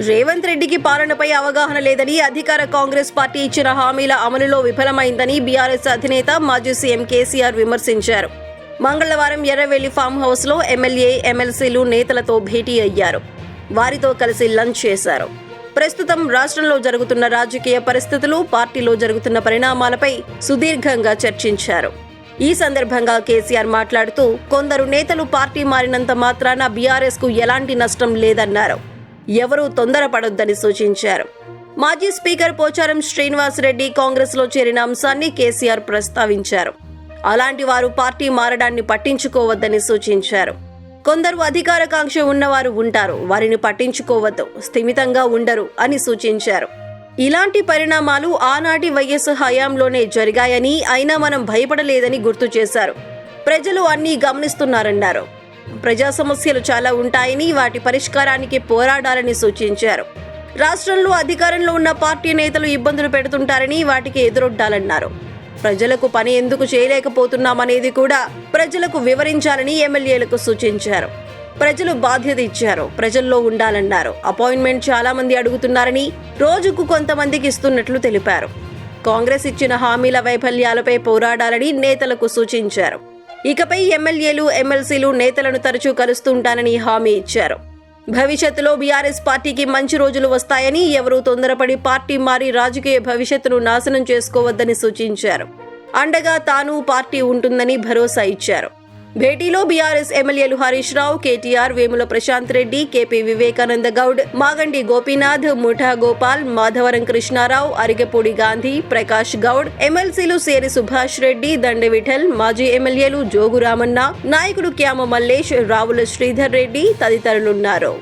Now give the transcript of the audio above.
రేవంత్ రెడ్డికి పాలనపై అవగాహన లేదని, అధికార కాంగ్రెస్ పార్టీ ఇచ్చిన హామీల అమలులో విఫలమైందని బీఆర్ఎస్ అధినేత మాజీ సీఎం కేసీఆర్ విమర్శించారు. మంగళవారం ఎర్రవెల్లి ఫామ్ హౌస్లో ఎమ్మెల్యే, ఎమ్మెల్సీలు నేతలతో భేటీ అయ్యారు. వారితో కలిసి లంచ్ చేశారు. ప్రస్తుతం రాష్ట్రంలో జరుగుతున్న రాజకీయ పరిస్థితులు, పార్టీలో జరుగుతున్న పరిణామాలపై సుదీర్ఘంగా చర్చించారు. ఈ సందర్భంగా కేసీఆర్ మాట్లాడుతూ, కొందరు నేతలు పార్టీ మారినంత మాత్రాన బీఆర్ఎస్కు ఎలాంటి నష్టం లేదన్నారు. ఎవరూ తొందరపడొద్దని సూచించారు. మాజీ స్పీకర్ పోచారం శ్రీనివాసరెడ్డి కాంగ్రెస్లో చేరిన అంశాన్ని కేసీఆర్ ప్రస్తావించారు. అలాంటి వారు పార్టీ మారడాన్ని పట్టించుకోవద్దని సూచించారు. కొందరు అధికారకాంక్ష ఉన్నవారు ఉంటారు, వారిని పట్టించుకోవద్దు, స్థిమితంగా ఉండరు అని సూచించారు. ఇలాంటి పరిణామాలు ఆనాటి వైఎస్ హయాంలోనే జరిగాయని, అయినా మనం భయపడలేదని గుర్తు చేశారు. ప్రజలు అన్నీ గమనిస్తున్నారన్నారు. ప్రజా సమస్యలు చాలా ఉంటాయని, వాటి పరిష్కారానికి పోరాడాలని సూచించారు. రాష్ట్రంలో అధికారంలో ఉన్న పార్టీ నేతలు ఇబ్బందులు పెడుతుంటారని, వాటికి ఎదురొడ్డాలన్నారు. ప్రజలకు పని ఎందుకు చేయలేకపోతున్నామనేది కూడా ప్రజలకు వివరించాలని ఎమ్మెల్యేలకు సూచించారు. ప్రజలు బాధ్యత ఇచ్చారు, ప్రజల్లో ఉండాలన్నారు. అపాయింట్మెంట్ చాలా మంది అడుగుతున్నారని, రోజుకు కొంతమందికి ఇస్తున్నట్లు తెలిపారు. కాంగ్రెస్ ఇచ్చిన హామీల వైఫల్యాలపై పోరాడాలని నేతలకు సూచించారు. ఇకపై ఎమ్మెల్యేలు, ఎమ్మెల్సీలు నేతలను తరచూ కలుస్తుంటానని హామీ ఇచ్చారు. భవిష్యత్తులో బీఆర్ఎస్ పార్టీకి మంచి రోజులు వస్తాయని, ఎవరూ తొందరపడి పార్టీ మారి రాజకీయ భవిష్యత్తును నాశనం చేసుకోవద్దని సూచించారు. అండగా తాను, పార్టీ ఉంటుందని భరోసా ఇచ్చారు. భేటీలో బీఆర్ఎస్ ఎమ్మెల్యేలు హరీష్ రావు, కేటీఆర్, వేముల ప్రశాంత్ రెడ్డి, కేపీ వివేకానంద గౌడ్, మాగంటి గోపీనాథ్, ముఠా గోపాల్, మాధవరం కృష్ణారావు, అరిగపూడి గాంధీ, ప్రకాష్ గౌడ్, ఎమ్మెల్సీలు సేరి సుభాష్ రెడ్డి, దండె విఠల్, మాజీ ఎమ్మెల్యేలు జోగు రామన్న, నాయకుడు క్యామ మల్లేష్, రావుల శ్రీధర్ రెడ్డి తదితరులున్నారు.